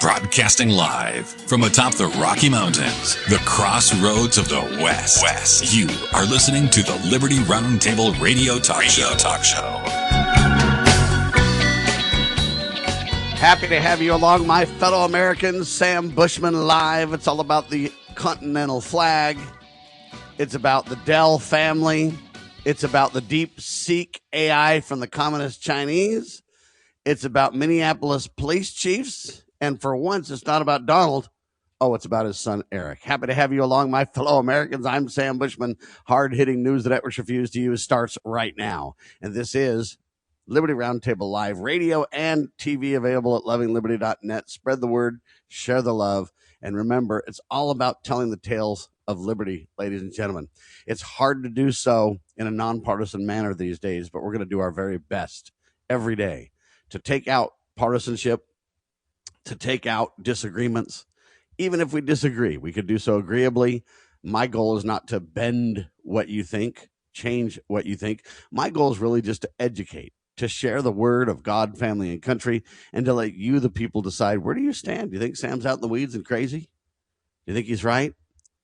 Broadcasting live from atop the Rocky Mountains, the crossroads of the West. You are listening to the Liberty RoundTable Radio Talk Show. Happy to have you along, my fellow Americans. Sam Bushman live. It's all about the Continental flag. It's about the Dell family. It's about the deep seek AI from the communist Chinese. It's about Minneapolis police chiefs. And for once, it's not about Donald. Oh, it's about his son, Eric. Happy to have you along, my fellow Americans. I'm Sam Bushman. Hard-hitting news the networks refuse to use starts right now. And this is Liberty RoundTable Live, radio and TV, available at lovingliberty.net. Spread the word, share the love. And remember, it's all about telling the tales of liberty, ladies and gentlemen. It's hard to do so in a nonpartisan manner these days, but we're going to do our very best every day to take out partisanship, to take out disagreements. Even if we disagree, we could do so agreeably. My goal is not to bend what you think, change what you think. My goal is really just to educate, to share the word of God, family, and country, and to let you, the people, decide, where do you stand? Do you think Sam's out in the weeds and crazy? Do you think he's right?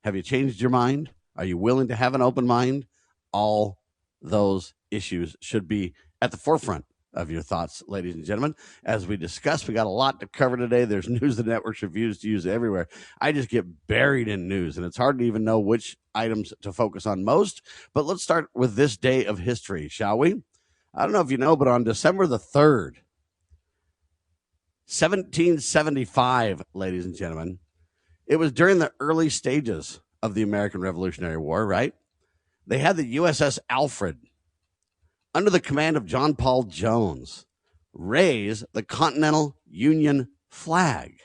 Have you changed your mind? Are you willing to have an open mind? All those issues should be at the forefront of your thoughts, ladies and gentlemen. As we discuss, we got a lot to cover today. There's news the networks refuse to use everywhere. I just get buried in news, and it's hard to even know which items to focus on most. But let's start with this day of history, shall we? I don't know if you know, but on December the 3rd, 1775, ladies and gentlemen, it was during the early stages of the American Revolutionary War, right? They had the USS Alfred, under the command of John Paul Jones, raise the Continental Union flag.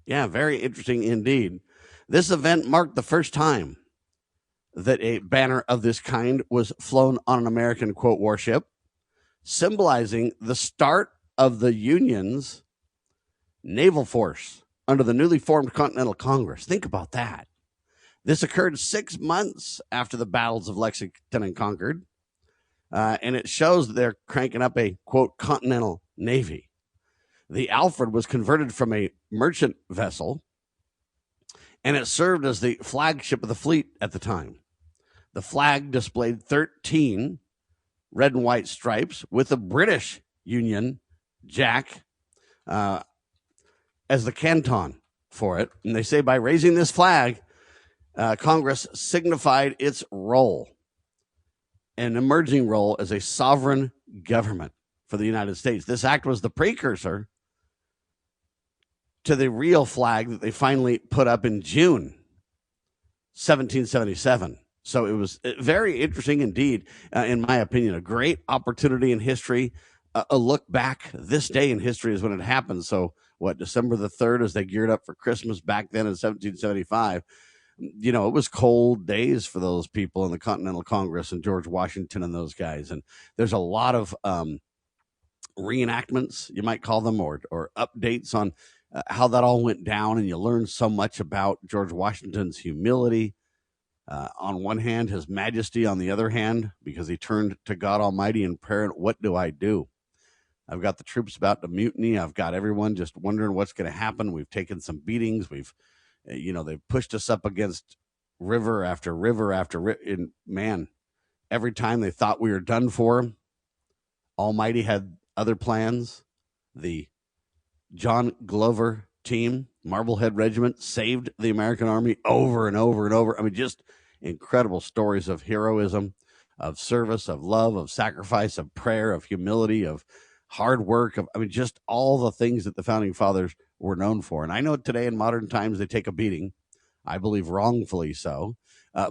Yeah, very interesting indeed. This event marked the first time that a banner of this kind was flown on an American, quote, warship, symbolizing the start of the Union's naval force under the newly formed Continental Congress. Think about that. This occurred 6 months after the battles of Lexington and Concord. And it shows that they're cranking up a, quote, continental navy. The Alfred was converted from a merchant vessel, and it served as the flagship of the fleet at the time. The flag displayed 13 red and white stripes with the British Union Jack as the canton for it. And they say by raising this flag, Congress signified its role, an emerging role as a sovereign government for the United States. This act was the precursor to the real flag that they finally put up in June 1777. So it was very interesting indeed, in my opinion, a great opportunity in history. A look back, this day in history is when it happened. So what, December the 3rd, as they geared up for Christmas back then in 1775, you know, it was cold days for those people in the Continental Congress and George Washington and those guys. And there's a lot of reenactments, you might call them, or updates on how that all went down. And you learn so much about George Washington's humility. On one hand, his majesty on the other hand, because he turned to God Almighty in prayer. And what do I do? I've got the troops about to mutiny. I've got everyone just wondering what's going to happen. We've taken some beatings. They've pushed us up against river after river after river. And man, every time they thought we were done for, Almighty had other plans. The John Glover team, Marblehead Regiment, saved the American Army over and over and over. I mean, just incredible stories of heroism, of service, of love, of sacrifice, of prayer, of humility, of hard work, just all the things that the founding fathers were known for. And I know today in modern times they take a beating, I believe wrongfully so,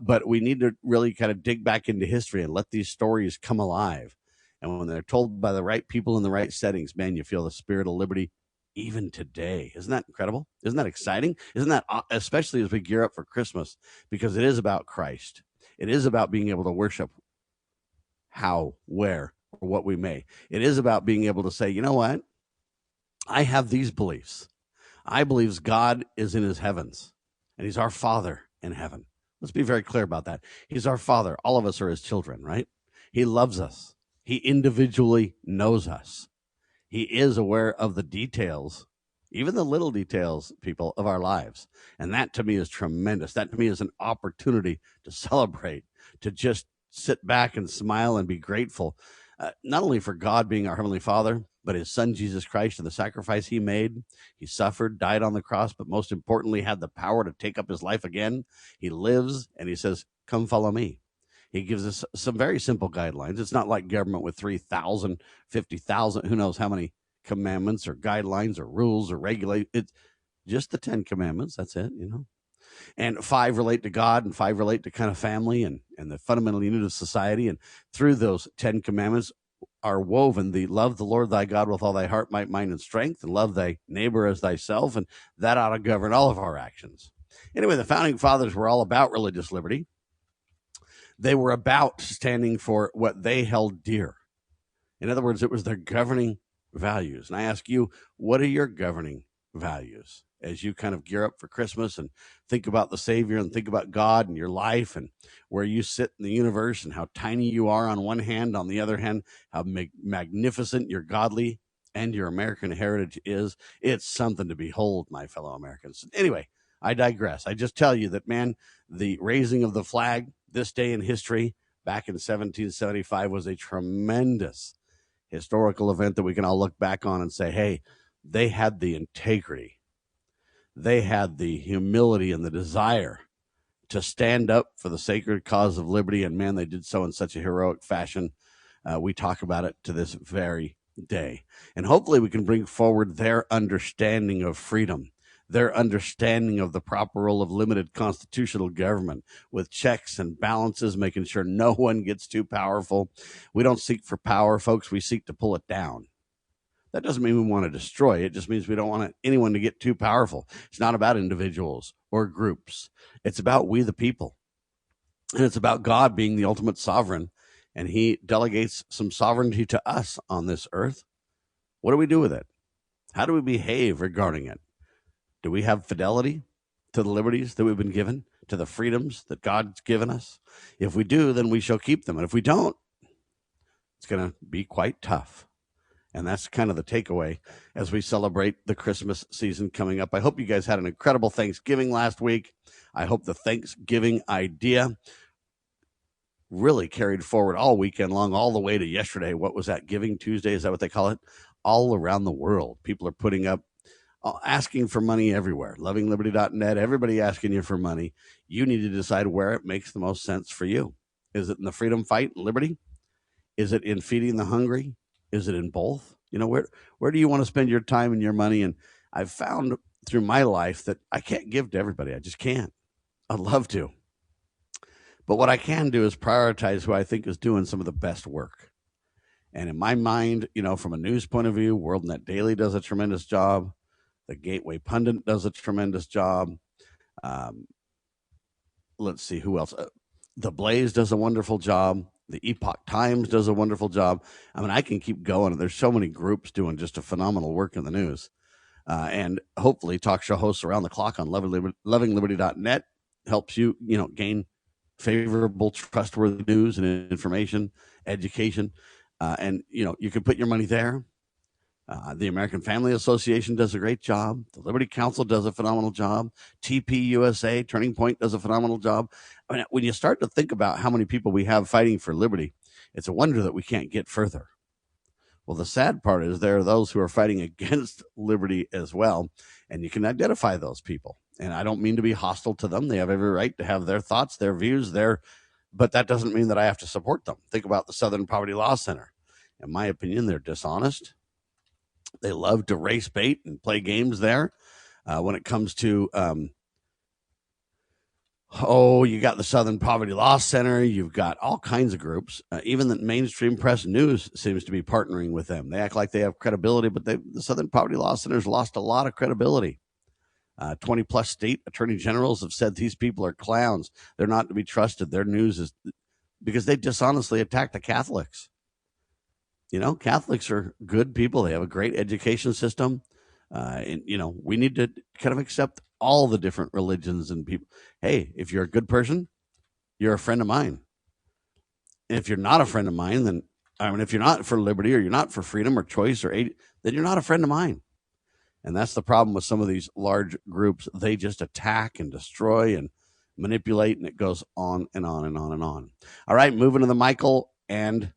but we need to really kind of dig back into history and let these stories come alive. And when they're told by the right people in the right settings, man, you feel the spirit of liberty even today. Isn't that incredible? Isn't that exciting? Isn't that, especially as we gear up for Christmas, because it is about Christ. It is about being able to worship how, where, or what we may. It is about being able to say, you know what? I have these beliefs. I believe God is in his heavens, and he's our Father in heaven. Let's be very clear about that. He's our Father. All of us are his children, right? He loves us. He individually knows us. He is aware of the details even the little details, people, of our lives. And that to me is tremendous. That to me is an opportunity to celebrate, to just sit back and smile and be grateful, not only for God being our Heavenly Father, but his son, Jesus Christ, and the sacrifice he made. He suffered, died on the cross, but most importantly, had the power to take up his life again. He lives, and he says, come follow me. He gives us some very simple guidelines. It's not like government with 3,000, 50,000, who knows how many commandments or guidelines or rules or regulate. It's just the 10 commandments. That's it, And 5 relate to God, and 5 relate to kind of family and the fundamental unit of society. And through those 10 commandments are woven the love the Lord thy God with all thy heart, might, mind, and strength, and love thy neighbor as thyself. And that ought to govern all of our actions. Anyway, the founding fathers were all about religious liberty. They were about standing for what they held dear. In other words, it was their governing values. And I ask you, what are your governing values as you kind of gear up for Christmas and think about the Savior and think about God and your life and where you sit in the universe and how tiny you are on one hand, on the other hand, how magnificent your godly and your American heritage is? It's something to behold, my fellow Americans. Anyway, I digress. I just tell you that, man, the raising of the flag this day in history back in 1775 was a tremendous historical event that we can all look back on and say, hey, they had the integrity. They had the humility and the desire to stand up for the sacred cause of liberty. And man, they did so in such a heroic fashion. We talk about it to this very day. And hopefully we can bring forward their understanding of freedom, their understanding of the proper role of limited constitutional government with checks and balances, making sure no one gets too powerful. We don't seek for power, folks. We seek to pull it down. That doesn't mean we want to destroy it. It just means we don't want anyone to get too powerful. It's not about individuals or groups. It's about we the people. And it's about God being the ultimate sovereign. And he delegates some sovereignty to us on this earth. What do we do with it? How do we behave regarding it? Do we have fidelity to the liberties that we've been given, to the freedoms that God's given us? If we do, then we shall keep them. And if we don't, it's going to be quite tough. And that's kind of the takeaway as we celebrate the Christmas season coming up. I hope you guys had an incredible Thanksgiving last week. I hope the Thanksgiving idea really carried forward all weekend long, all the way to yesterday. What was that? Giving Tuesday? Is that what they call it? All around the world. People are putting up, asking for money everywhere. LovingLiberty.net, everybody asking you for money. You need to decide where it makes the most sense for you. Is it in the freedom fight and liberty? Is it in feeding the hungry? Is it in both? Where do you want to spend your time and your money? And I've found through my life that I can't give to everybody. I just can't. I'd love to. But what I can do is prioritize who I think is doing some of the best work. And in my mind, from a news point of view, WorldNet Daily does a tremendous job. The Gateway Pundit does a tremendous job. Let's see who else. The Blaze does a wonderful job. The Epoch Times does a wonderful job. I mean, I can keep going. There's so many groups doing just a phenomenal work in the news. And hopefully talk show hosts around the clock on LovingLiberty.net helps you, gain favorable, trustworthy news and information, education. And you can put your money there. The American Family Association does a great job. The Liberty Council does a phenomenal job. TPUSA, Turning Point, does a phenomenal job. I mean, when you start to think about how many people we have fighting for liberty, it's a wonder that we can't get further. Well, the sad part is there are those who are fighting against liberty as well, and you can identify those people. And I don't mean to be hostile to them. They have every right to have their thoughts, their views, but that doesn't mean that I have to support them. Think about the Southern Poverty Law Center. In my opinion, they're dishonest. They love to race bait and play games there. When it comes to, you got the Southern Poverty Law Center. You've got all kinds of groups. Even the mainstream press news seems to be partnering with them. They act like they have credibility, but the Southern Poverty Law Center's lost a lot of credibility. 20 plus state attorney generals have said these people are clowns. They're not to be trusted. Their news is because they dishonestly attack the Catholics. Catholics are good people. They have a great education system. And we need to kind of accept all the different religions and people. Hey, if you're a good person, you're a friend of mine. And if you're not a friend of mine, then, if you're not for liberty or you're not for freedom or choice then you're not a friend of mine. And that's the problem with some of these large groups. They just attack and destroy and manipulate, and it goes on and on and on and on. All right, moving to the Michael and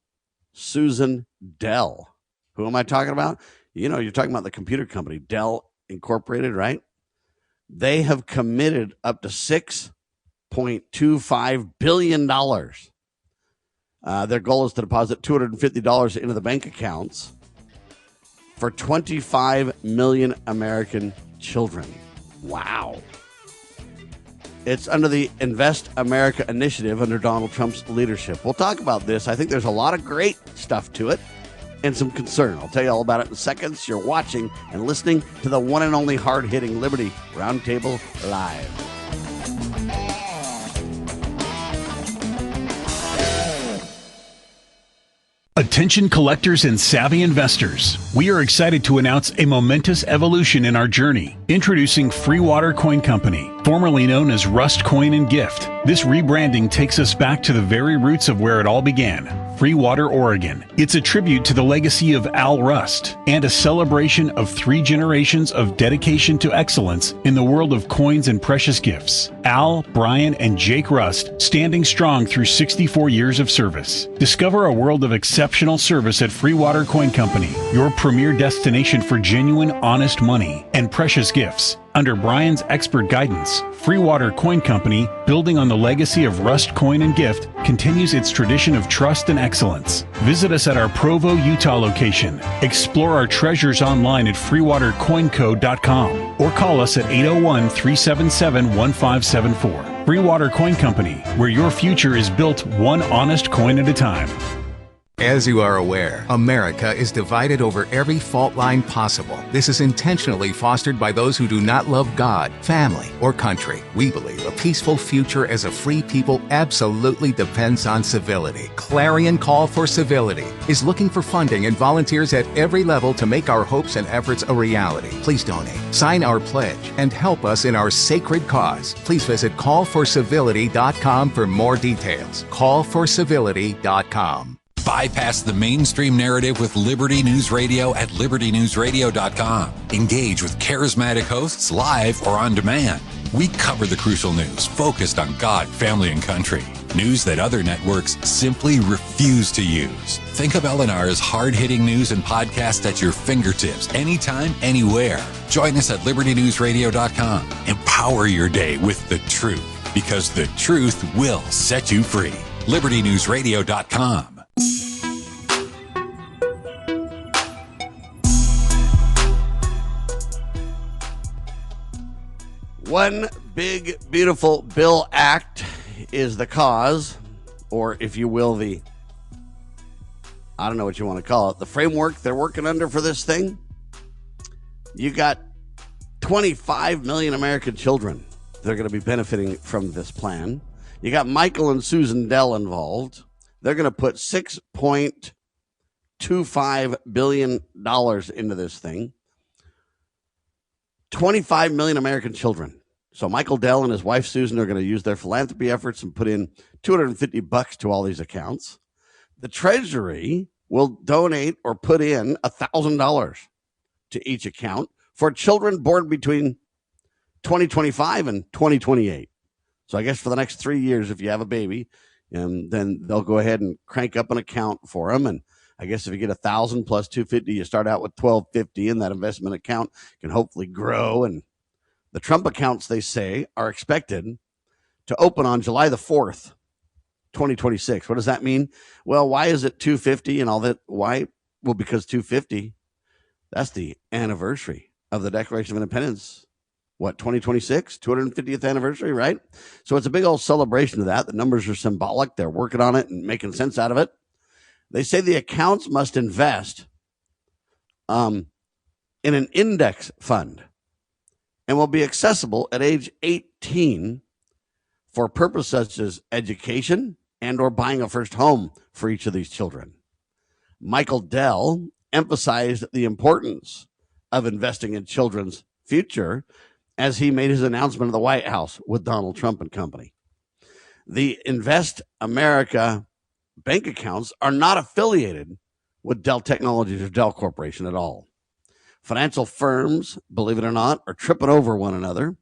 Susan Dell. Who am I talking about? You know, you're talking about the computer company, Dell Incorporated, right? They have committed up to $6.25 billion. Their goal is to deposit $250 into the bank accounts for 25 million American children. Wow. It's under the Invest America initiative under Donald Trump's leadership. We'll talk about this. I think there's a lot of great stuff to it and some concern. I'll tell you all about it in seconds. You're watching and listening to the one and only hard-hitting Liberty Roundtable Live. Attention collectors and savvy investors. We are excited to announce a momentous evolution in our journey. Introducing Free Water Coin Company, formerly known as Rust Coin and Gift. This rebranding takes us back to the very roots of where it all began. Free Water, Oregon. It's a tribute to the legacy of Al Rust and a celebration of 3 generations of dedication to excellence in the world of coins and precious gifts. Al, Brian, and Jake Rust standing strong through 64 years of service. Discover a world of exceptional service at Free Water Coin Company, your premier destination for genuine, honest money and precious gifts. Under Brian's expert guidance, Free Water Coin Company, building on the legacy of Rust Coin and Gift, continues its tradition of trust and excellence. Visit us at our Provo, Utah location. Explore our treasures online at freewatercoinco.com or call us at 801-377-1574. Free Water Coin Company, where your future is built one honest coin at a time. As you are aware, America is divided over every fault line possible. This is intentionally fostered by those who do not love God, family, or country. We believe a peaceful future as a free people absolutely depends on civility. Clarion Call for Civility is looking for funding and volunteers at every level to make our hopes and efforts a reality. Please donate, sign our pledge, and help us in our sacred cause. Please visit callforcivility.com for more details. Callforcivility.com. Bypass the mainstream narrative with Liberty News Radio at libertynewsradio.com. Engage with charismatic hosts live or on demand. We cover the crucial news focused on God, family, and country. News that other networks simply refuse to use. Think of LNR's hard-hitting news and podcast at your fingertips, anytime, anywhere. Join us at libertynewsradio.com. Empower your day with the truth, because the truth will set you free. libertynewsradio.com. One big, beautiful bill act is the cause, or if you will, I don't know what you want to call it, the framework they're working under for this thing. You got 25 million American children that are going to be benefiting from this plan. You got Michael and Susan Dell involved. They're going to put $6.25 billion into this thing. 25 million American children. So Michael Dell and his wife Susan are going to use their philanthropy efforts and put in $250 to all these accounts. The Treasury will donate or put in $1,000 to each account for children born between 2025 and 2028. So I guess for the next 3 years, if you have a baby, then they'll go ahead and crank up an account for them. And I guess if you get 1,000 plus 250, you start out with 1,250, and that investment account can hopefully grow. And the Trump accounts, they say, are expected to open on July the 4th, 2026. What does that mean? Well, why is it 250 and all that? Why? Well, because 250, that's the anniversary of the Declaration of Independence. What, 2026? 250th anniversary, right? So it's a big old celebration of that. The numbers are symbolic. They're working on it and making sense out of it. They say the accounts must invest in an index fund and will be accessible at age 18 for purposes such as education and or buying a first home for each of these children. Michael Dell emphasized the importance of investing in children's future as he made his announcement of the White House with Donald Trump and company. The Invest America bank accounts are not affiliated with Dell Technologies or Dell Corporation at all. Financial firms, believe it or not, are tripping over one another.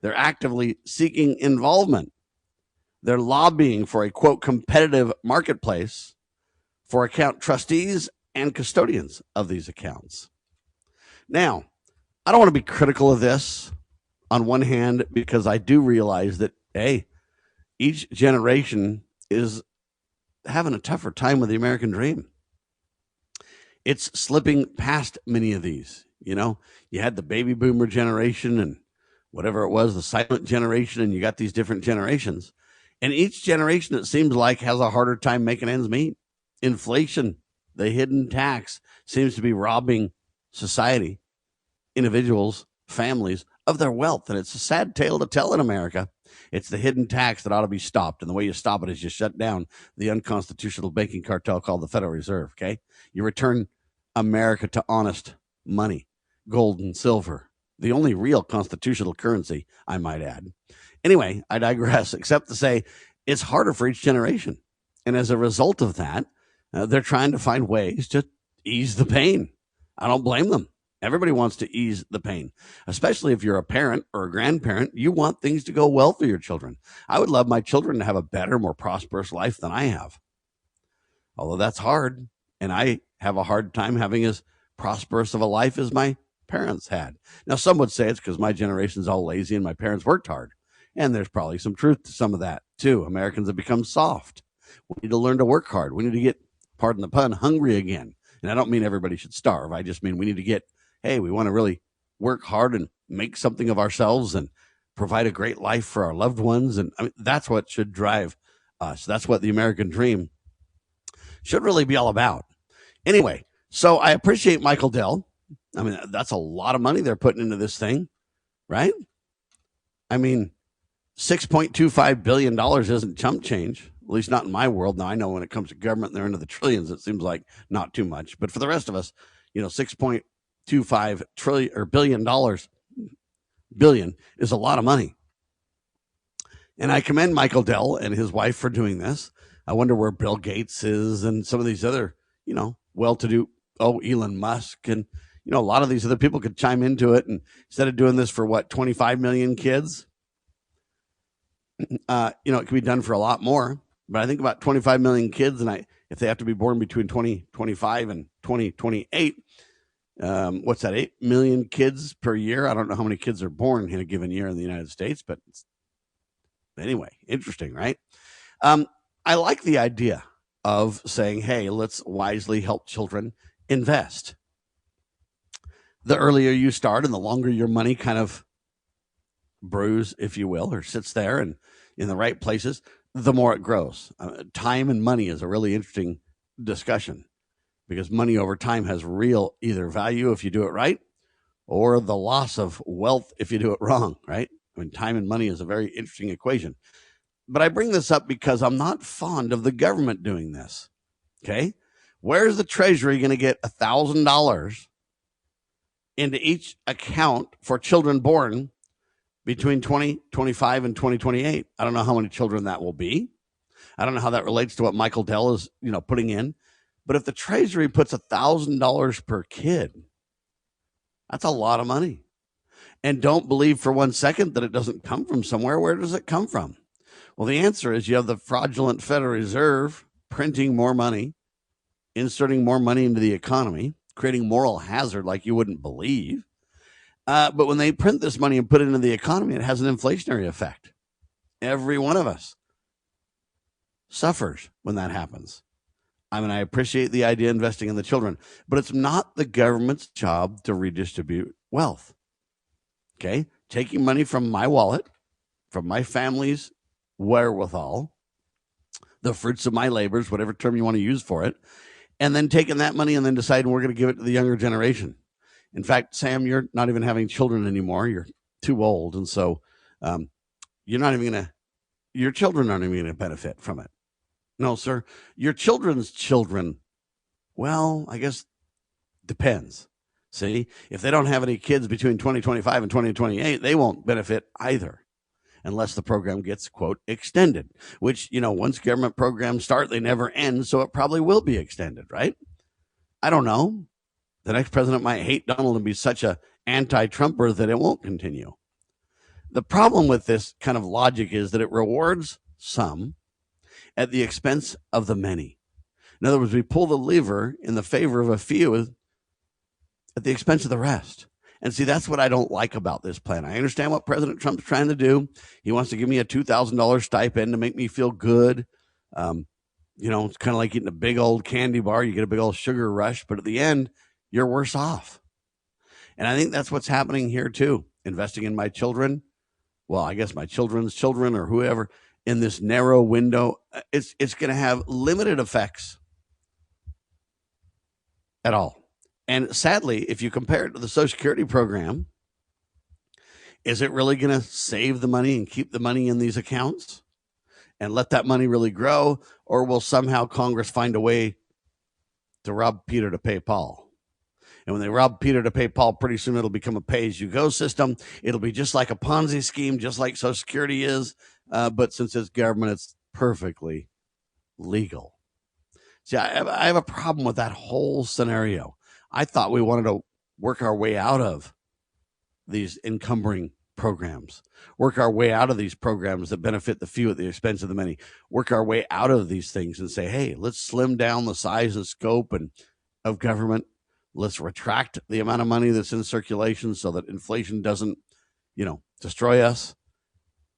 They're actively seeking involvement. They're lobbying for a, quote, competitive marketplace for account trustees and custodians of these accounts. Now, I don't want to be critical of this on one hand, because I do realize that, hey, each generation is having a tougher time with the American dream. It's slipping past many of these. You know, you had the baby boomer generation and whatever it was, the silent generation, and you got these different generations. And each generation, it seems like, has a harder time making ends meet. Inflation, the hidden tax, seems to be robbing society, individuals, families of their wealth. And it's a sad tale to tell in America. It's the hidden tax that ought to be stopped. And the way you stop it is you shut down the unconstitutional banking cartel called the Federal Reserve, okay? You return America to honest money, gold and silver, the only real constitutional currency, I might add. Anyway, I digress, except to say it's harder for each generation. And as a result of that, they're trying to find ways to ease the pain. I don't blame them. Everybody wants to ease the pain, especially if you're a parent or a grandparent. You want things to go well for your children. I would love my children to have a better, more prosperous life than I have. Although that's hard, and I have a hard time having as prosperous of a life as my parents had. Now, some would say it's because my generation's all lazy and my parents worked hard. And there's probably some truth to some of that, too. Americans have become soft. We need to learn to work hard. We need to get, pardon the pun, hungry again. And I don't mean everybody should starve. I just mean we need to get, hey, we want to really work hard and make something of ourselves and provide a great life for our loved ones. And I mean, that's what should drive us. That's what the American dream should really be all about. Anyway, so I appreciate Michael Dell. I mean, that's a lot of money they're putting into this thing, right? I mean, $6.25 billion isn't chump change, at least not in my world. Now, I know when it comes to government, they're into the trillions. It seems like not too much. But for the rest of us, you know, $6.25 billion is a lot of money. And I commend Michael Dell and his wife for doing this. I wonder where Bill Gates is and some of these other, you know, well-to-do, Elon Musk. And, you know, a lot of these other people could chime into it. And instead of doing this for, 25 million kids, you know, it could be done for a lot more. But I think about 25 million kids, and if they have to be born between 2025 and 2028, what's that, 8 million kids per year? I don't know how many kids are born in a given year in the United States, but anyway, interesting, right? I like the idea of saying, hey, let's wisely help children invest. The earlier you start and the longer your money kind of brews, if you will, or sits there and in the right places, the more it grows. Time and money is a really interesting discussion because money over time has real either value if you do it right or the loss of wealth if you do it wrong, right? I mean, time and money is a very interesting equation. But I bring this up because I'm not fond of the government doing this, okay? Where's the Treasury going to get $1,000 into each account for children born between 2025 and 2028? I don't know how many children that will be. I don't know how that relates to what Michael Dell is, you know, putting in. But if the Treasury puts $1,000 per kid, that's a lot of money. And don't believe for 1 second that it doesn't come from somewhere. Where does it come from? Well, the answer is you have the fraudulent Federal Reserve printing more money, inserting more money into the economy, creating moral hazard like you wouldn't believe. But when they print this money and put it into the economy, it has an inflationary effect. Every one of us suffers when that happens. I mean, I appreciate the idea of investing in the children, but it's not the government's job to redistribute wealth. Okay? Taking money from my wallet, from my family's wherewithal, the fruits of my labors, whatever term you want to use for it, and then taking that money and then deciding we're going to give it to the younger generation. In fact, Sam, you're not even having children anymore. You're too old. And so you're not even going to, your children aren't even going to benefit from it. No, sir. Your children's children, well, I guess depends. See, if they don't have any kids between 2025 and 2028, they won't benefit either unless the program gets, quote, extended, which, you know, once government programs start, they never end. So it probably will be extended, right? I don't know. The next president might hate Donald and be such a anti-Trumper that it won't continue. The problem with this kind of logic is that it rewards some at the expense of the many. In other words, we pull the lever in the favor of a few at the expense of the rest. And see, that's what I don't like about this plan. I understand what President Trump's trying to do. He wants to give me a $2,000 stipend to make me feel good. It's kind of like eating a big old candy bar. You get a big old sugar rush, but at the end, you're worse off. And I think that's what's happening here too. Investing in my children, well, I guess my children's children or whoever, in this narrow window, it's going to have limited effects at all. And sadly, if you compare it to the Social Security program, is it really going to save the money and keep the money in these accounts and let that money really grow? Or will somehow Congress find a way to rob Peter to pay Paul? And when they rob Peter to pay Paul, pretty soon it'll become a pay-as-you-go system. It'll be just like a Ponzi scheme, just like Social Security is. But since it's government, it's perfectly legal. See, I have a problem with that whole scenario. I thought we wanted to work our way out of these encumbering programs, work our way out of these programs that benefit the few at the expense of the many, work our way out of these things and say, hey, let's slim down the size and scope of government. Let's retract the amount of money that's in circulation so that inflation doesn't, destroy us.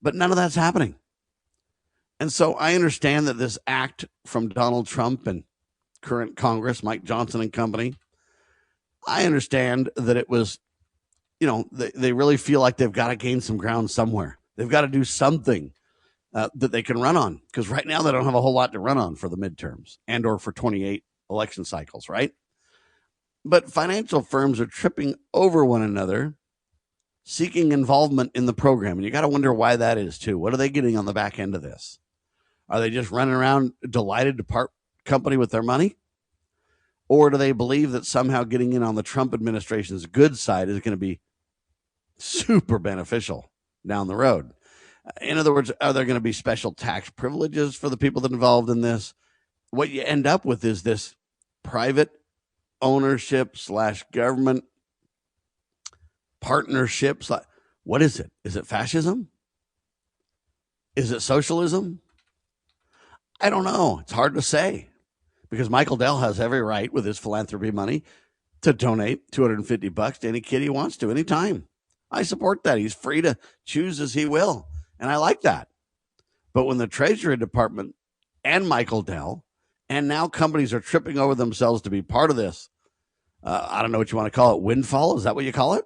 But none of that's happening. And so I understand that this act from Donald Trump and current Congress, Mike Johnson and company, I understand that it was, they really feel like they've got to gain some ground somewhere. They've got to do something that they can run on, because right now they don't have a whole lot to run on for the midterms and or for 28 election cycles, right? But financial firms are tripping over one another, seeking involvement in the program. And you got to wonder why that is too. What are they getting on the back end of this? Are they just running around delighted to part company with their money? Or do they believe that somehow getting in on the Trump administration's good side is going to be super beneficial down the road? In other words, are there going to be special tax privileges for the people that are involved in this? What you end up with is this private ownership / government partnerships. What is it? Is it fascism? Is it socialism? I don't know. It's hard to say, because Michael Dell has every right with his philanthropy money to donate $250 to any kid he wants to anytime. I support that. He's free to choose as he will. And I like that. But when the Treasury Department and Michael Dell and now companies are tripping over themselves to be part of this, I don't know what you want to call it, windfall? Is that what you call it?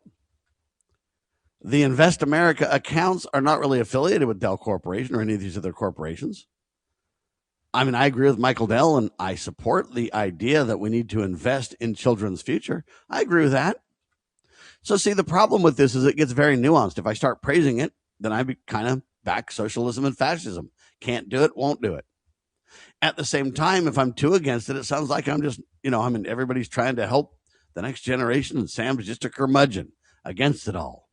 The Invest America accounts are not really affiliated with Dell Corporation or any of these other corporations. I mean, I agree with Michael Dell, and I support the idea that we need to invest in children's future. I agree with that. So, see, the problem with this is it gets very nuanced. If I start praising it, then I kind of back socialism and fascism. Can't do it, won't do it. At the same time, if I'm too against it, it sounds like I'm just, everybody's trying to help the next generation, and Sam's just a curmudgeon against it all.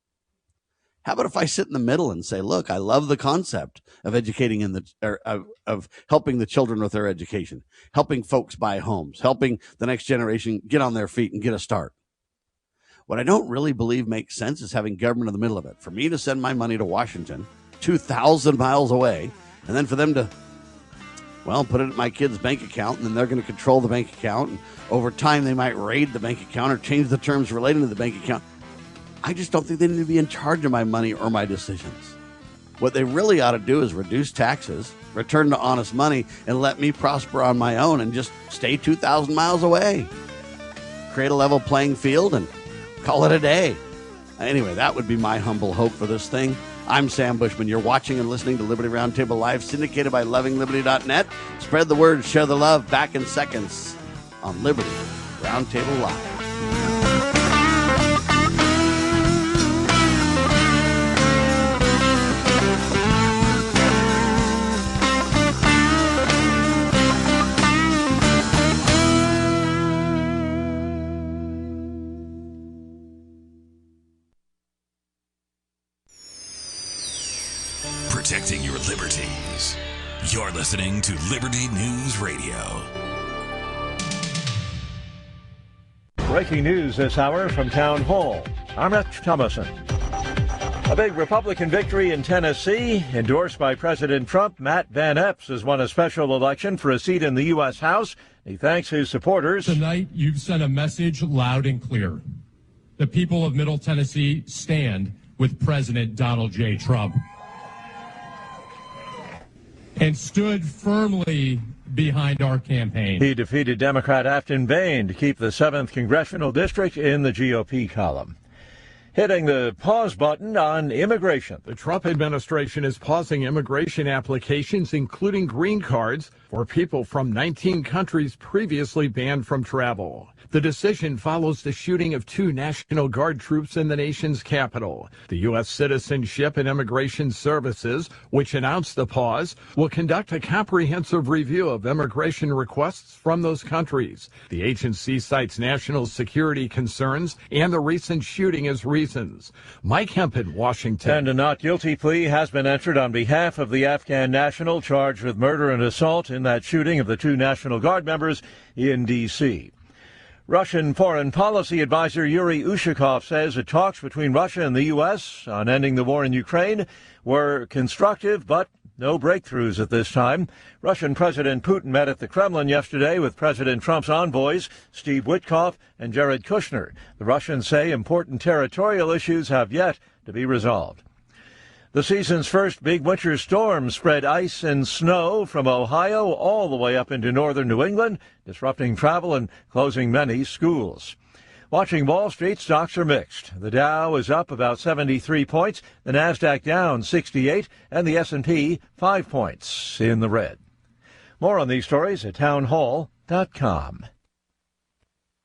How about if I sit in the middle and say, look, I love the concept of educating of helping the children with their education, helping folks buy homes, helping the next generation get on their feet and get a start. What I don't really believe makes sense is having government in the middle of it. For me to send my money to Washington, 2,000 miles away, and then for them to, put it in my kid's bank account, and then they're going to control the bank account. And over time, they might raid the bank account or change the terms relating to the bank account. I just don't think they need to be in charge of my money or my decisions. What they really ought to do is reduce taxes, return to honest money, and let me prosper on my own and just stay 2,000 miles away. Create a level playing field and call it a day. Anyway, that would be my humble hope for this thing. I'm Sam Bushman. You're watching and listening to Liberty Roundtable Live, syndicated by lovingliberty.net. Spread the word, share the love. Back in seconds on Liberty Roundtable Live. Protecting your liberties. You're listening to Liberty News Radio. Breaking news this hour from Town Hall. I'm Rich Thomason. A big Republican victory in Tennessee, endorsed by President Trump. Matt Van Epps has won a special election for a seat in the U.S. House. He thanks his supporters. Tonight, you've sent a message loud and clear. The people of Middle Tennessee stand with President Donald J. Trump and stood firmly behind our campaign. He defeated Democrat Afton Bain to keep the 7th Congressional District in the GOP column. Hitting the pause button on immigration. The Trump administration is pausing immigration applications, including green cards, for people from 19 countries previously banned from travel. The decision follows the shooting of 2 National Guard troops in the nation's capital. The U.S. Citizenship and Immigration Services, which announced the pause, will conduct a comprehensive review of immigration requests from those countries. The agency cites national security concerns and the recent shooting as reasons. Mike Hemp in Washington. And a not guilty plea has been entered on behalf of the Afghan national charged with murder and assault in that shooting of the 2 National Guard members in D.C. Russian foreign policy advisor Yuri Ushakov says that talks between Russia and the U.S. on ending the war in Ukraine were constructive, but no breakthroughs at this time. Russian President Putin met at the Kremlin yesterday with President Trump's envoys, Steve Witkoff and Jared Kushner. The Russians say important territorial issues have yet to be resolved. The season's first big winter storm spread ice and snow from Ohio all the way up into northern New England, disrupting travel and closing many schools. Watching Wall Street, stocks are mixed. The Dow is up about 73 points, the Nasdaq down 68, and the S&P 5 points in the red. More on these stories at townhall.com.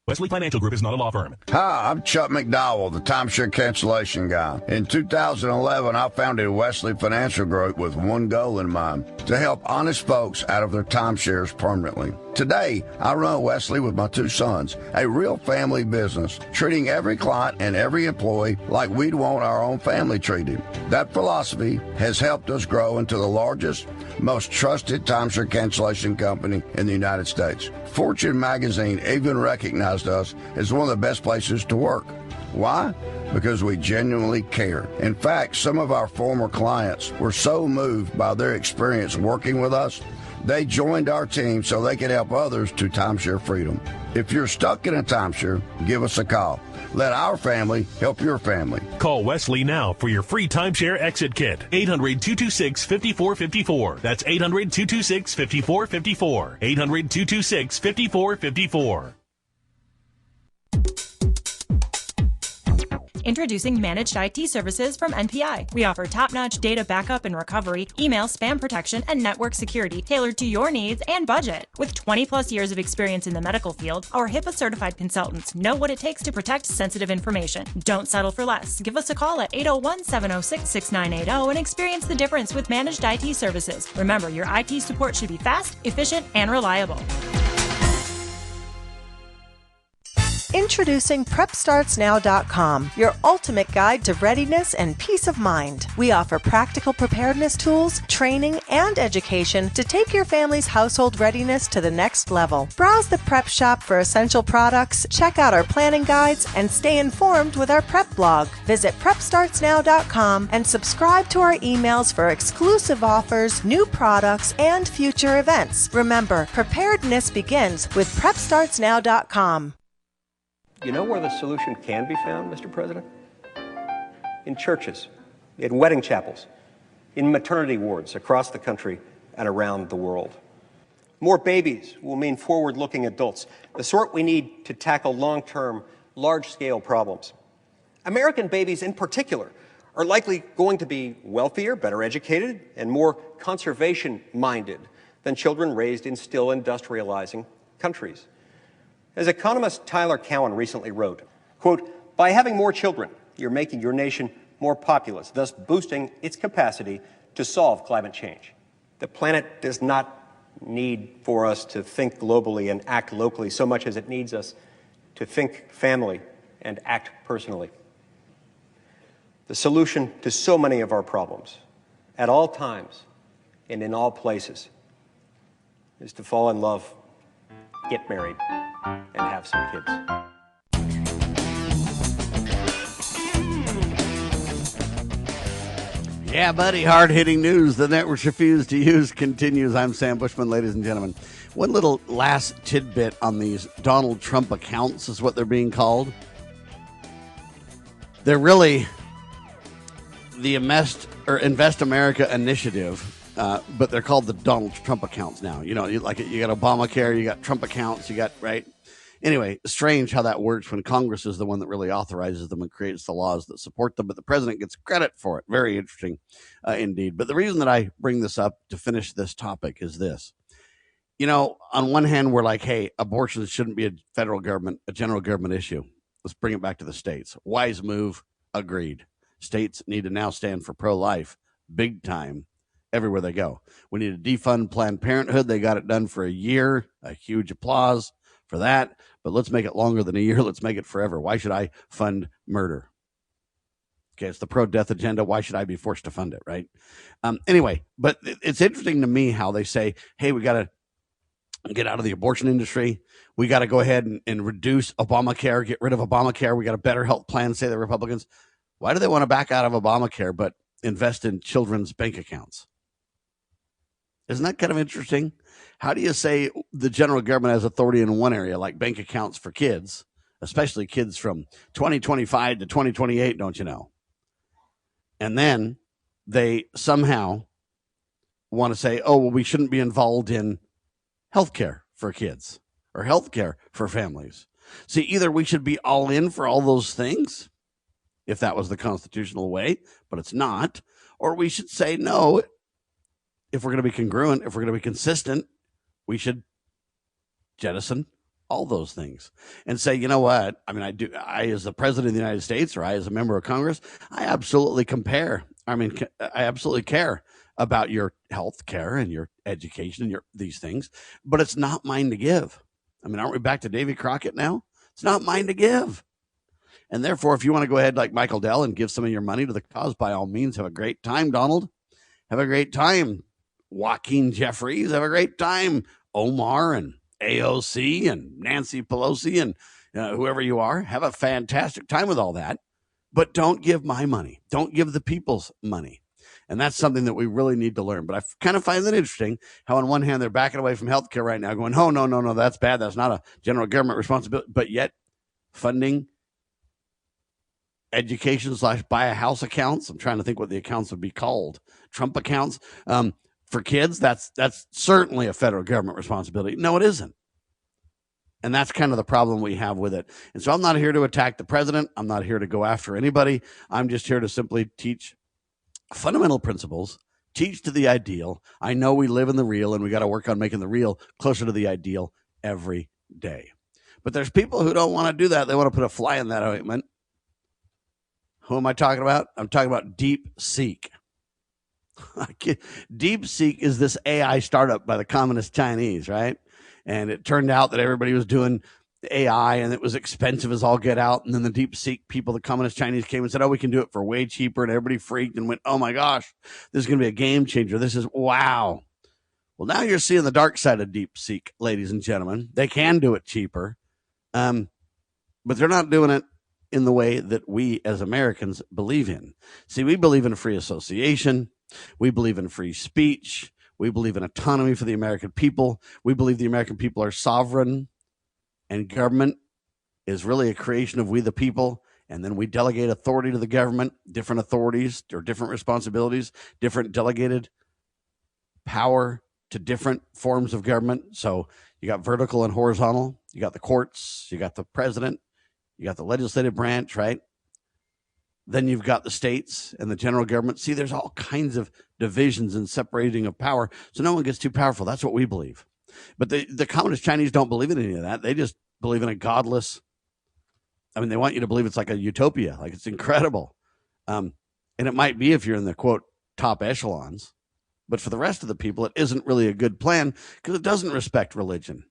Wesley Financial Group is not a law firm. Hi, I'm Chuck McDowell, the timeshare cancellation guy. In 2011, I founded Wesley Financial Group with one goal in mind, to help honest folks out of their timeshares permanently. Today, I run Wesley with my 2 sons, a real family business, treating every client and every employee like we'd want our own family treated. That philosophy has helped us grow into the largest, most trusted timeshare cancellation company in the United States. Fortune magazine even recognized us as one of the best places to work. Why? Because we genuinely care. In fact, some of our former clients were so moved by their experience working with us, they joined our team so they could help others to timeshare freedom. If you're stuck in a timeshare, give us a call. Let our family help your family. Call Wesley now for your free timeshare exit kit. 800-226-5454. That's 800-226-5454. 800-226-5454. Introducing Managed IT Services from NPI. We offer top-notch data backup and recovery, email spam protection, and network security tailored to your needs and budget. With 20-plus years of experience in the medical field, our HIPAA-certified consultants know what it takes to protect sensitive information. Don't settle for less. Give us a call at 801-706-6980 and experience the difference with Managed IT Services. Remember, your IT support should be fast, efficient, and reliable. Introducing PrepStartsNow.com, your ultimate guide to readiness and peace of mind. We offer practical preparedness tools, training, and education to take your family's household readiness to the next level. Browse the prep shop for essential products, check out our planning guides, and stay informed with our prep blog. Visit PrepStartsNow.com and subscribe to our emails for exclusive offers, new products, and future events. Remember, preparedness begins with PrepStartsNow.com. You know where the solution can be found, Mr. President? In churches, in wedding chapels, in maternity wards across the country and around the world. More babies will mean forward-looking adults, the sort we need to tackle long-term, large-scale problems. American babies in particular are likely going to be wealthier, better educated, and more conservation-minded than children raised in still industrializing countries. As economist Tyler Cowen recently wrote, quote, "By having more children, you're making your nation more populous, thus boosting its capacity to solve climate change. The planet does not need for us to think globally and act locally so much as it needs us to think family and act personally. The solution to so many of our problems, at all times and in all places, is to fall in love, get married, and have some kids." Yeah, buddy, hard-hitting news the networks refuse to use continues. I'm Sam Bushman, ladies and gentlemen. One little last tidbit on these Donald Trump accounts is what they're being called. They're really the Invest America initiative, but they're called the Donald Trump accounts now. You know, you got Obamacare, you got Trump accounts, you got, right? Anyway, strange how that works when Congress is the one that really authorizes them and creates the laws that support them, but the president gets credit for it. Very interesting indeed. But the reason that I bring this up to finish this topic is this. You know, on one hand, we're like, hey, abortion shouldn't be a general government issue. Let's bring it back to the states. Wise move, agreed. States need to now stand for pro-life, big time, everywhere they go. We need to defund Planned Parenthood. They got it done for a year. A huge applause for that. But let's make it longer than a year. Let's make it forever. Why should I fund murder? Okay, it's the pro-death agenda. Why should I be forced to fund it, right? Anyway, but it's interesting to me how they say, hey, we got to get out of the abortion industry. We got to go ahead and reduce Obamacare, get rid of Obamacare. We got a better health plan, say the Republicans. Why do they want to back out of Obamacare but invest in children's bank accounts? Isn't that kind of interesting? How do you say the general government has authority in one area, like bank accounts for kids, especially kids from 2025 to 2028, don't you know? And then they somehow want to say, oh, well, we shouldn't be involved in healthcare for kids or healthcare for families. See, either we should be all in for all those things, if that was the constitutional way, but it's not, or we should say no. If we're going to be congruent, if we're going to be consistent, we should jettison all those things and say, you know what? I mean, I as the president of the United States, or I as a member of Congress, I absolutely care about your health care and your education and these things, but it's not mine to give. I mean, aren't we back to Davy Crockett now? It's not mine to give. And therefore, if you want to go ahead like Michael Dell and give some of your money to the cause, by all means, have a great time, Donald. Have a great time, Joaquin Jeffries. Have a great time, Omar and AOC and Nancy Pelosi and whoever you are. Have a fantastic time with all that. But don't give my money. Don't give the people's money. And that's something that we really need to learn. But I kind of find it interesting how on one hand, they're backing away from healthcare right now, going, oh, no, that's bad. That's not a general government responsibility. But yet funding education / buy a house accounts. I'm trying to think what the accounts would be called. Trump accounts for kids. That's certainly a federal government responsibility. No, it isn't. And that's kind of the problem we have with it. And so I'm not here to attack the president. I'm not here to go after anybody. I'm just here to simply teach fundamental principles, teach to the ideal. I know we live in the real, and we got to work on making the real closer to the ideal every day. But there's people who don't want to do that. They want to put a fly in that ointment. Who am I talking about? I'm talking about DeepSeek. DeepSeek is this AI startup by the Communist Chinese, right? And it turned out that everybody was doing AI and it was expensive as all get out. And then the DeepSeek people, the Communist Chinese, came and said, oh, we can do it for way cheaper. And everybody freaked and went, oh my gosh, this is going to be a game changer. This is wow. Well, now you're seeing the dark side of DeepSeek, ladies and gentlemen. They can do it cheaper, but they're not doing it in the way that we as Americans believe in. See, we believe in free association. We believe in free speech. We believe in autonomy for the American people. We believe the American people are sovereign, and government is really a creation of we the people. And then we delegate authority to the government, different authorities or different responsibilities, different delegated power to different forms of government. So you got vertical and horizontal. You got the courts. You got the president. You got the legislative branch, right? Then you've got the states and the general government. See, there's all kinds of divisions and separating of power. So no one gets too powerful. That's what we believe. But the Communist Chinese don't believe in any of that. They just believe in a godless. I mean, they want you to believe it's like a utopia, like it's incredible. And it might be if you're in the, quote, top echelons. But for the rest of the people, it isn't really a good plan because it doesn't respect religion.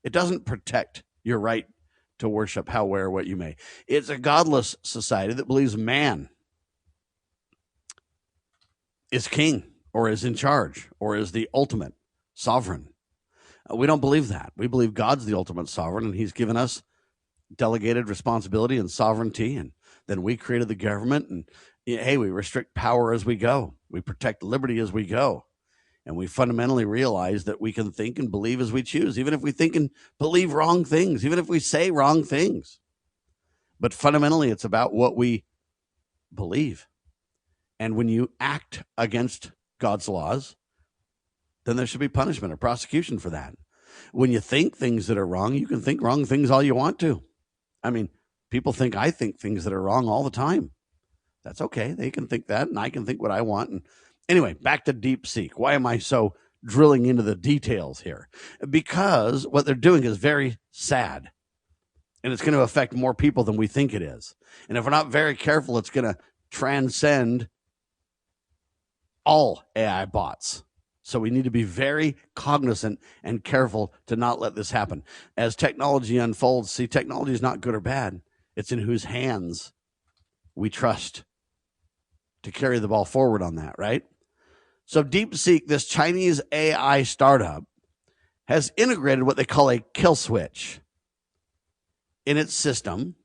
It doesn't protect your right to worship how, where, what you may. It's a godless society that believes man is king or is in charge or is the ultimate sovereign. We don't believe that. We believe God's the ultimate sovereign, and he's given us delegated responsibility and sovereignty, and then we created the government, and hey, we restrict power as we go. We protect liberty as we go. And we fundamentally realize that we can think and believe as we choose, even if we think and believe wrong things, even if we say wrong things. But fundamentally, it's about what we believe. And when you act against God's laws, then there should be punishment or prosecution for that. When you think things that are wrong, you can think wrong things all you want to. I mean, people think I think things that are wrong all the time. That's okay. They can think that, and I can think what I want. And anyway, back to DeepSeek. Why am I so drilling into the details here? Because what they're doing is very sad, and it's going to affect more people than we think it is. And if we're not very careful, it's going to transcend all AI bots. So we need to be very cognizant and careful to not let this happen. As technology unfolds, see, technology is not good or bad. It's in whose hands we trust to carry the ball forward on that, right? So DeepSeek, this Chinese AI startup, has integrated what they call a kill switch in its system,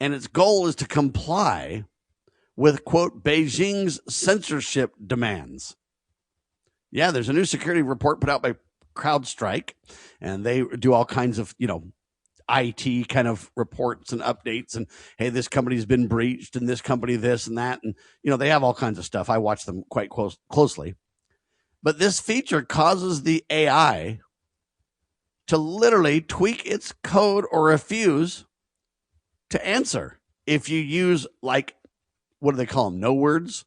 and its goal is to comply with, quote, Beijing's censorship demands. Yeah, there's a new security report put out by CrowdStrike, and they do all kinds of, IT kind of reports and updates, and hey, this company's been breached, and this company this and that, and they have all kinds of stuff. I watch them quite closely. But this feature causes the AI to literally tweak its code or refuse to answer. If you use, like, what do they call them? No words?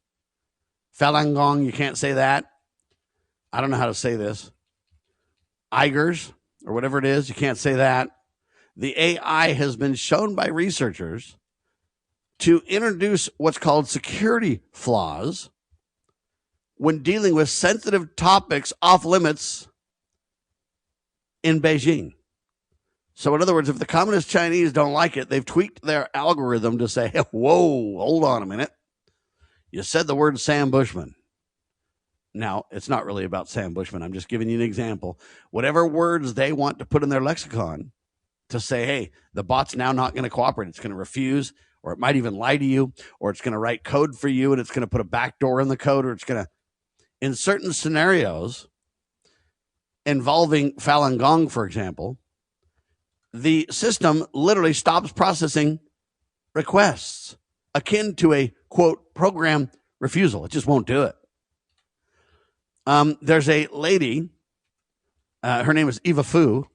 Falun Gong, you can't say that. I don't know how to say this. Eigers, or whatever it is, you can't say that. The AI has been shown by researchers to introduce what's called security flaws when dealing with sensitive topics off limits in Beijing. So in other words, if the Communist Chinese don't like it, they've tweaked their algorithm to say, hey, whoa, hold on a minute. You said the word Sam Bushman. Now, it's not really about Sam Bushman. I'm just giving you an example. Whatever words they want to put in their lexicon to say, hey, the bot's now not going to cooperate. It's going to refuse, or it might even lie to you, or it's going to write code for you, and it's going to put a backdoor in the code, or it's going to, in certain scenarios involving Falun Gong, for example, the system literally stops processing requests akin to a, quote, program refusal. It just won't do it. There's a lady, her name is Eva Fu,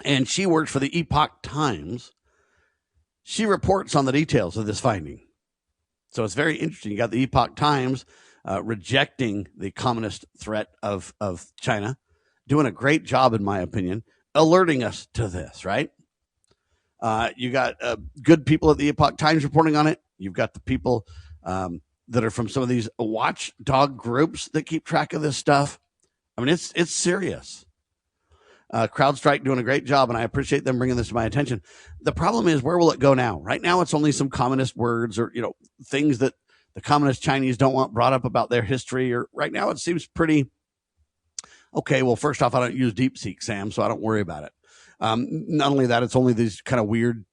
and she works for the Epoch Times. She reports on the details of this finding. So it's very interesting. You got the Epoch Times rejecting the communist threat of China, doing a great job, in my opinion, alerting us to this, right? You got good people at the Epoch Times reporting on it. You've got the people that are from some of these watchdog groups that keep track of this stuff. I mean, it's serious. CrowdStrike doing a great job, and I appreciate them bringing this to my attention. The problem is, where will it go now? Right now, it's only some communist words or, things that the communist Chinese don't want brought up about their history. Or right now, it seems pretty okay. Well, first off, I don't use DeepSeek, Sam, so I don't worry about it. Not only that, it's only these kind of weird,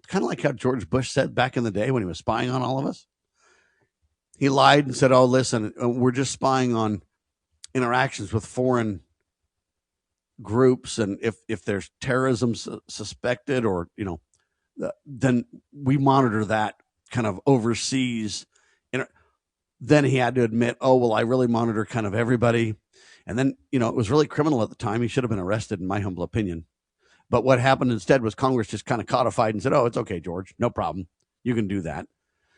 kind of like how George Bush said back in the day when he was spying on all of us. He lied and said, oh, listen, we're just spying on interactions with foreign groups, and if there's terrorism suspected, or then we monitor that kind of overseas. Then he had to admit, oh, well, I really monitor kind of everybody. And then it was really criminal at the time. He should have been arrested, in my humble opinion. But what happened instead was Congress just kind of codified and said, oh, it's okay, George, no problem, you can do that.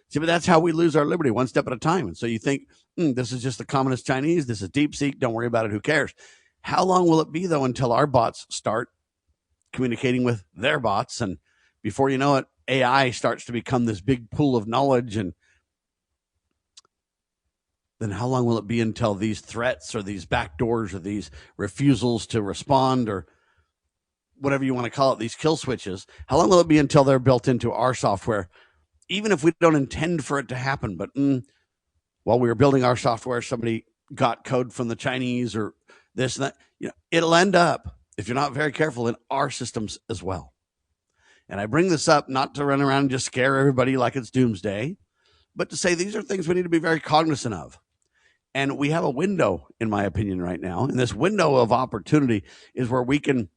See, but that's how we lose our liberty, one step at a time. And so you think, this is just the communist Chinese, this is DeepSeek, don't worry about it, who cares? How long will it be, though, until our bots start communicating with their bots? And before you know it, AI starts to become this big pool of knowledge. And then how long will it be until these threats or these backdoors or these refusals to respond, or whatever you want to call it, these kill switches, how long will it be until they're built into our software, even if we don't intend for it to happen? But while we were building our software, somebody got code from the Chinese or this and that. It'll end up, if you're not very careful, in our systems as well. And I bring this up not to run around and just scare everybody like it's doomsday, but to say these are things we need to be very cognizant of. And we have a window, in my opinion, right now. And this window of opportunity is where we can,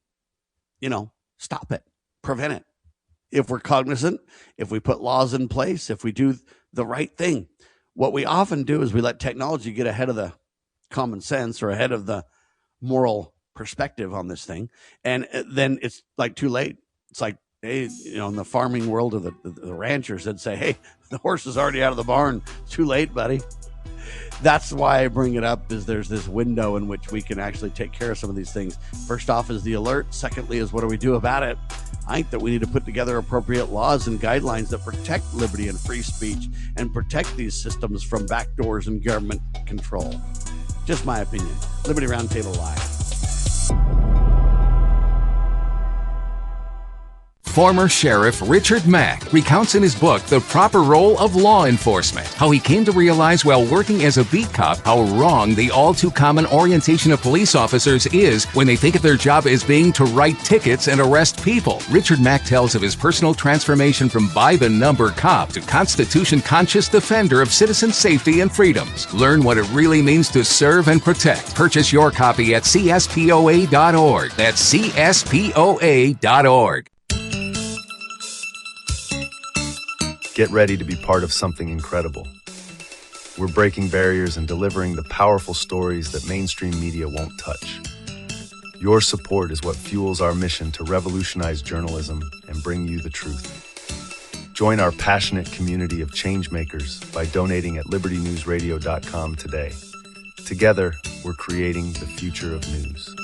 stop it, prevent it. If we're cognizant, if we put laws in place, if we do the right thing. What we often do is we let technology get ahead of the common sense or ahead of the moral perspective on this thing. And then it's like too late. It's like, hey, in the farming world of the ranchers, they'd say, hey, the horse is already out of the barn. It's too late, buddy. That's why I bring it up, is there's this window in which we can actually take care of some of these things. First off is the alert. Secondly is what do we do about it? I think that we need to put together appropriate laws and guidelines that protect liberty and free speech and protect these systems from backdoors and government control. Just my opinion. Liberty Roundtable Live. Former Sheriff Richard Mack recounts in his book The Proper Role of Law Enforcement how he came to realize while working as a beat cop how wrong the all-too-common orientation of police officers is when they think of their job as being to write tickets and arrest people. Richard Mack tells of his personal transformation from by-the-number cop to Constitution-conscious defender of citizen safety and freedoms. Learn what it really means to serve and protect. Purchase your copy at CSPOA.org. That's CSPOA.org. Get ready to be part of something incredible. We're breaking barriers and delivering the powerful stories that mainstream media won't touch. Your support is what fuels our mission to revolutionize journalism and bring you the truth. Join our passionate community of changemakers by donating at libertynewsradio.com today. Together, we're creating the future of news.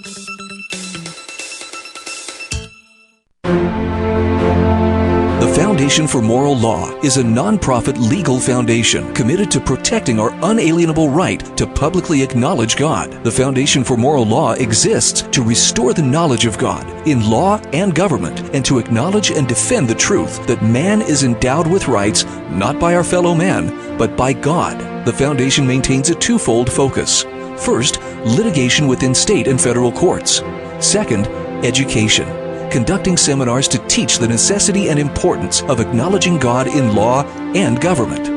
The Foundation for Moral Law is a nonprofit legal foundation committed to protecting our unalienable right to publicly acknowledge God. The Foundation for Moral Law exists to restore the knowledge of God in law and government and to acknowledge and defend the truth that man is endowed with rights not by our fellow man, but by God. The Foundation maintains a twofold focus. First, litigation within state and federal courts. Second, education, conducting seminars to teach the necessity and importance of acknowledging God in law and government.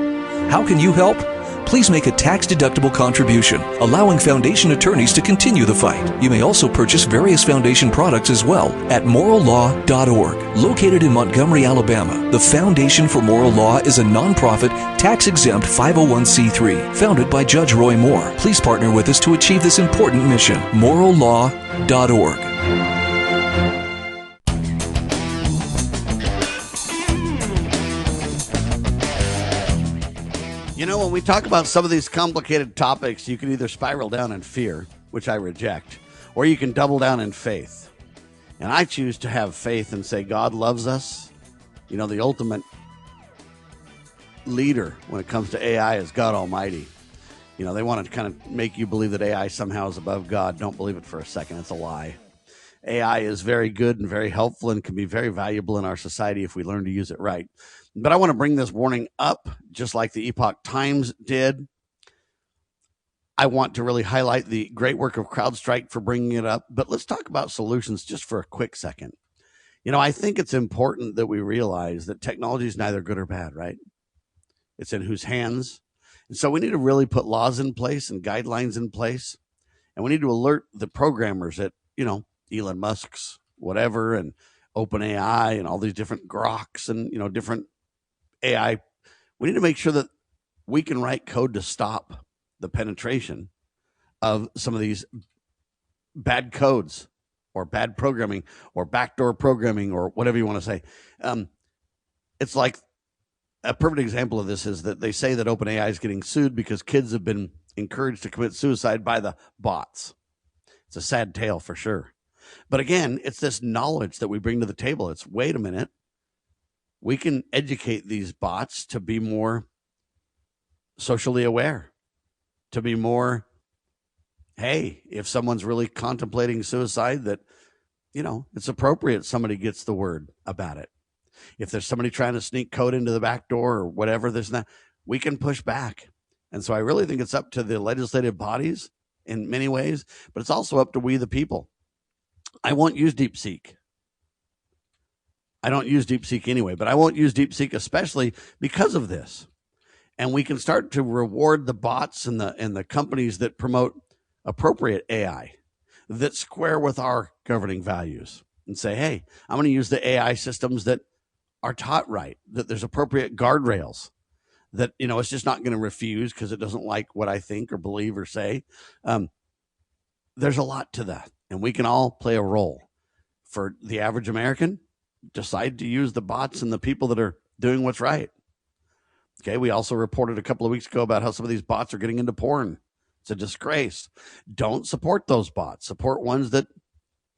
How can you help? Please make a tax-deductible contribution, allowing Foundation attorneys to continue the fight. You may also purchase various Foundation products as well at morallaw.org. Located in Montgomery, Alabama, the Foundation for Moral Law is a nonprofit, tax-exempt 501c3 founded by Judge Roy Moore. Please partner with us to achieve this important mission. morallaw.org. When we talk about some of these complicated topics, you can either spiral down in fear, which I reject, or you can double down in faith. And I choose to have faith and say God loves us. The ultimate leader when it comes to AI is God Almighty. They want to kind of make you believe that AI somehow is above God. Don't believe it for a second. It's a lie. AI is very good and very helpful and can be very valuable in our society if we learn to use it right. But I want to bring this warning up, just like the Epoch Times did. I want to really highlight the great work of CrowdStrike for bringing it up. But let's talk about solutions just for a quick second. I think it's important that we realize that technology is neither good or bad, right? It's in whose hands. And so we need to really put laws in place and guidelines in place. And we need to alert the programmers at, Elon Musk's whatever and OpenAI and all these different Groks and, different AI. We need to make sure that we can write code to stop the penetration of some of these bad codes or bad programming or backdoor programming or whatever you want to say. It's like a perfect example of this is that they say that OpenAI is getting sued because kids have been encouraged to commit suicide by the bots. It's a sad tale for sure. But again, it's this knowledge that we bring to the table. It's, wait a minute, we can educate these bots to be more socially aware, to be more, hey, if someone's really contemplating suicide, that, it's appropriate somebody gets the word about it. If there's somebody trying to sneak code into the back door or whatever, we can push back. And so I really think it's up to the legislative bodies in many ways, but it's also up to we, the people. I won't use DeepSeek. I don't use DeepSeek anyway, but I won't use DeepSeek especially because of this. And we can start to reward the bots and the companies that promote appropriate AI that square with our governing values and say, hey, I'm going to use the AI systems that are taught right, that there's appropriate guardrails, that, it's just not going to refuse because it doesn't like what I think or believe or say. There's a lot to that, and we can all play a role. For the average American, decide to use the bots and the people that are doing what's right. Okay, we also reported a couple of weeks ago about how some of these bots are getting into porn. It's a disgrace. Don't support those bots. Support ones that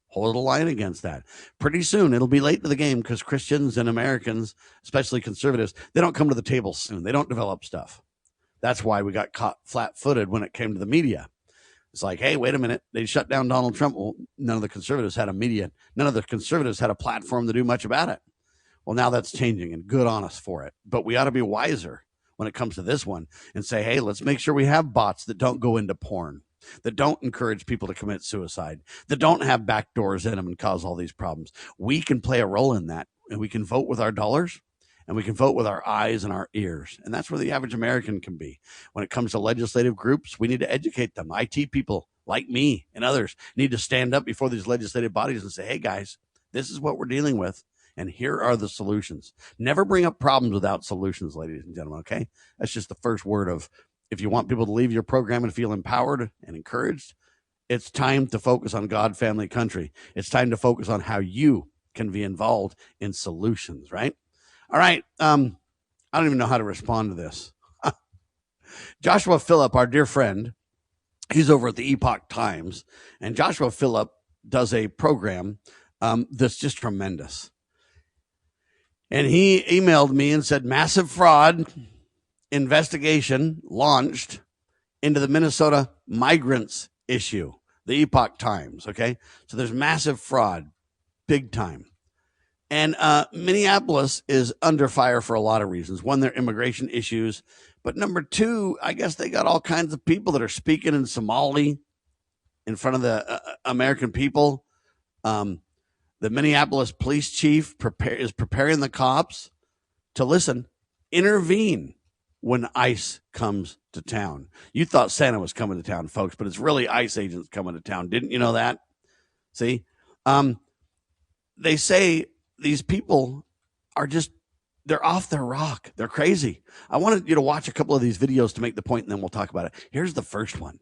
hold a line against that. Pretty soon, it'll be late to the game because Christians and Americans, especially conservatives, they don't come to the table soon. They don't develop stuff. That's why we got caught flat-footed when it came to the media. It's like, hey, wait a minute. They shut down Donald Trump. Well, none of the conservatives had a media. None of the conservatives had a platform to do much about it. Well, now that's changing, and good on us for it. But we ought to be wiser when it comes to this one and say, hey, let's make sure we have bots that don't go into porn, that don't encourage people to commit suicide, that don't have back doors in them and cause all these problems. We can play a role in that, and we can vote with our dollars, and we can vote with our eyes and our ears. And that's where the average American can be. When it comes to legislative groups, we need to educate them. IT people like me and others need to stand up before these legislative bodies and say, hey, guys, this is what we're dealing with, and here are the solutions. Never bring up problems without solutions, ladies and gentlemen, okay? That's just the first word of, if you want people to leave your program and feel empowered and encouraged, it's time to focus on God, family, country. It's time to focus on how you can be involved in solutions, right? All right. I don't even know how to respond to this. Joshua Phillip, our dear friend, he's over at the Epoch Times, and Joshua Phillip does a program that's just tremendous. And he emailed me and said, massive fraud investigation launched into the Minnesota migrants issue, the Epoch Times, okay? So there's massive fraud, big time. And Minneapolis is under fire for a lot of reasons. One, their immigration issues. But number two, I guess they got all kinds of people that are speaking in Somali in front of the American people. The Minneapolis police chief is preparing the cops to, listen, intervene when ICE comes to town. You thought Santa was coming to town, folks, but it's really ICE agents coming to town. Didn't you know that? See? They say these people are just, they're off their rock. They're crazy. I wanted you to watch a couple of these videos to make the point, and then we'll talk about it. Here's the first one.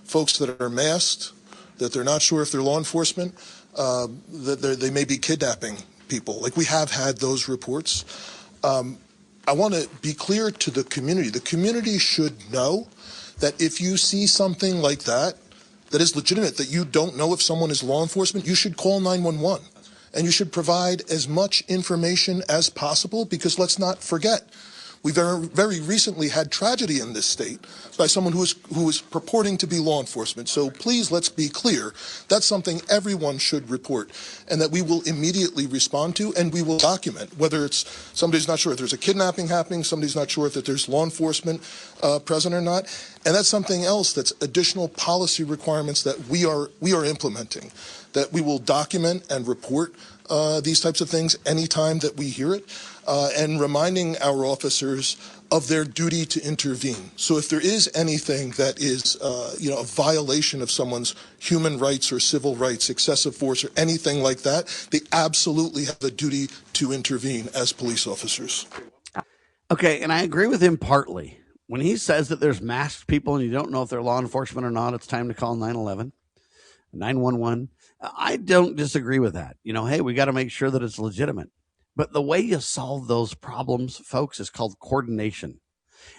Folks that are masked, that they're not sure if they're law enforcement, that they may be kidnapping people. Like, we have had those reports. I want to be clear to the community. The community should know that if you see something like that, that is legitimate, that you don't know if someone is law enforcement, you should call 911. And you should provide as much information as possible, because let's not forget, we very recently had tragedy in this state by someone who was purporting to be law enforcement. So please, let's be clear. That's something everyone should report, and that we will immediately respond to, and we will document, whether it's somebody's not sure if there's a kidnapping happening, somebody's not sure if that there's law enforcement present or not. And that's something else, that's additional policy requirements that we are implementing, that we will document and report these types of things anytime that we hear it, and reminding our officers of their duty to intervene. So if there is anything that is, a violation of someone's human rights or civil rights, excessive force or anything like that, they absolutely have the duty to intervene as police officers. Okay, and I agree with him partly. When he says that there's masked people and you don't know if they're law enforcement or not, it's time to call 911, 911. I don't disagree with that. Hey, we got to make sure that it's legitimate. But the way you solve those problems, folks, is called coordination.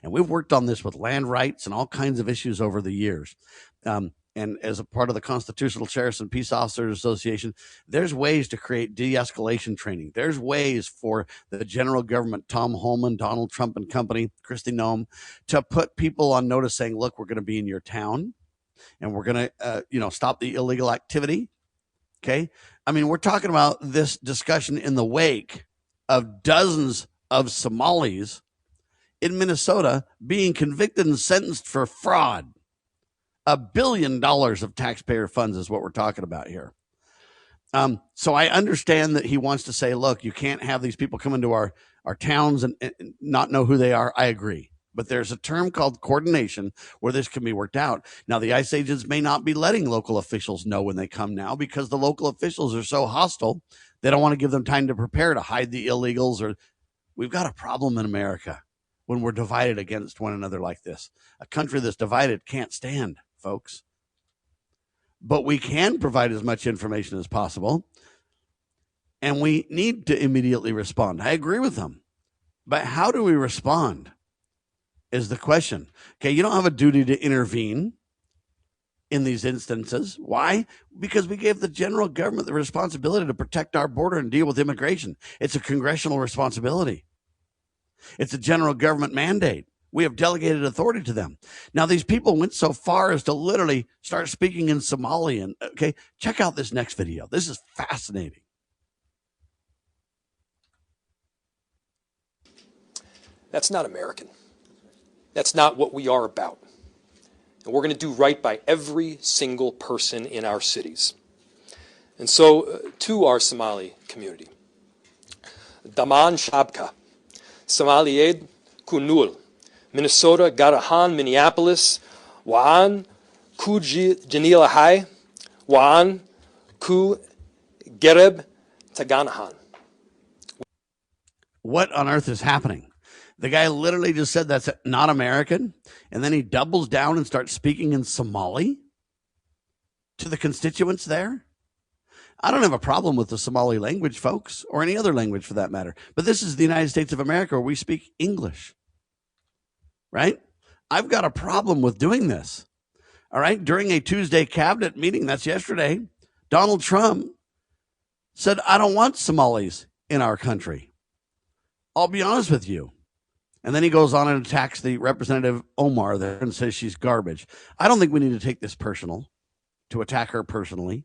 And we've worked on this with land rights and all kinds of issues over the years. And as a part of the Constitutional Sheriffs and Peace Officers Association, there's ways to create de-escalation training. There's ways for the general government, Tom Holman, Donald Trump and company, Kristi Noem, to put people on notice saying, look, we're going to be in your town and we're going to, stop the illegal activity. Okay. I mean, we're talking about this discussion in the wake of dozens of Somalis in Minnesota being convicted and sentenced for fraud. $1 billion of taxpayer funds is what we're talking about here. So I understand that he wants to say, look, you can't have these people come into our towns and not know who they are. I agree. But there's a term called coordination where this can be worked out. Now, the ICE agents may not be letting local officials know when they come now because the local officials are so hostile. They don't want to give them time to prepare to hide the illegals. Or we've got a problem in America when we're divided against one another like this. A country that's divided can't stand, folks. But we can provide as much information as possible. And we need to immediately respond. I agree with them. But how do we respond is the question. Okay, you don't have a duty to intervene in these instances. Why? Because we gave the general government the responsibility to protect our border and deal with immigration. It's a congressional responsibility. It's a general government mandate. We have delegated authority to them. Now, these people went so far as to literally start speaking in Somalian. Okay, check out this next video. This is fascinating. That's not American. That's not what we are about. And we're going to do right by every single person in our cities. And so, to our Somali community, Daman Shabka, Somalied Kunul, Minnesota, Garahan, Minneapolis, Waan, Kuji Janilahai, Waan, Ku Gereb, Taganahan. What on earth is happening? The guy literally just said that's not American, and then he doubles down and starts speaking in Somali to the constituents there. I don't have a problem with the Somali language, folks, or any other language for that matter. But this is the United States of America where we speak English, right? I've got a problem with doing this, all right? During a Tuesday cabinet meeting, that's yesterday, Donald Trump said, I don't want Somalis in our country. I'll be honest with you. And then he goes on and attacks the Representative Omar there and says she's garbage. I don't think we need to take this personal, to attack her personally.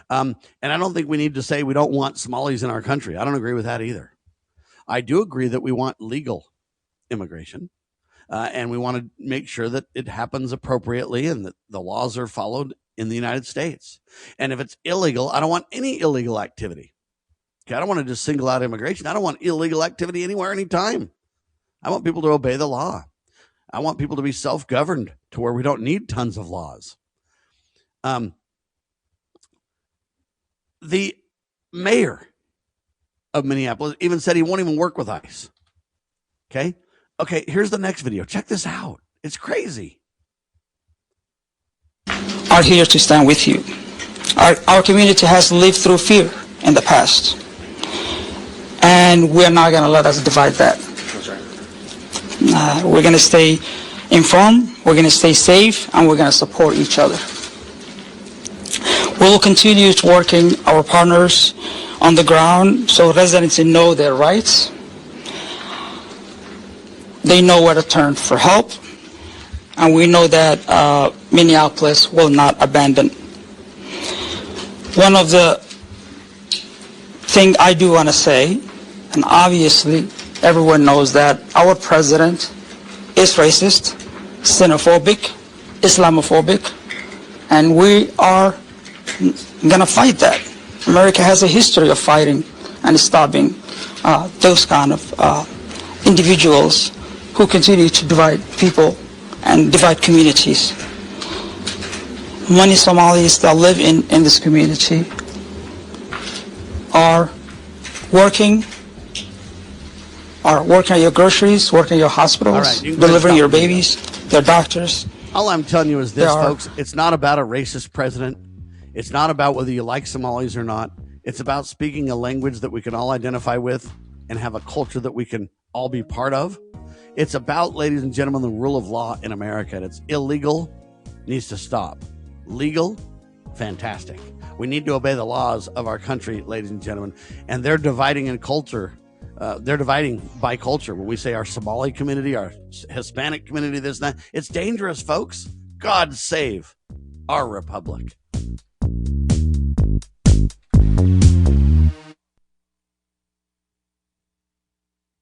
And I don't think we need to say we don't want Somalis in our country. I don't agree with that either. I do agree that we want legal immigration. And we want to make sure that it happens appropriately and that the laws are followed in the United States. And if it's illegal, I don't want any illegal activity. Okay, I don't want to just single out immigration. I don't want illegal activity anywhere, anytime. I want people to obey the law. I want people to be self-governed to where we don't need tons of laws. The mayor of Minneapolis even said he won't even work with ICE. Okay, here's the next video. Check this out. It's crazy. Are here to stand with you. Our community has lived through fear in the past. And we're not going to let us divide that. We're going to stay informed, we're going to stay safe, and we're going to support each other. We'll continue working our partners on the ground so residents know their rights. They know where to turn for help, and we know that Minneapolis will not abandon. One of the things I do want to say, and obviously everyone knows that our president is racist, xenophobic, Islamophobic, and we are going to fight that. America has a history of fighting and stopping those kind of individuals who continue to divide people and divide communities. Many Somalis that live in this community are working at your groceries, working at your hospitals, delivering your babies, their doctors. All I'm telling you is this, folks. It's not about a racist president. It's not about whether you like Somalis or not. It's about speaking a language that we can all identify with and have a culture that we can all be part of. It's about, ladies and gentlemen, the rule of law in America. And it's illegal, needs to stop. Legal, fantastic. We need to obey the laws of our country, ladies and gentlemen. And they're dividing in culture. They're dividing by culture. When we say our Somali community, our Hispanic community, this and that, it's dangerous, folks. God save our republic.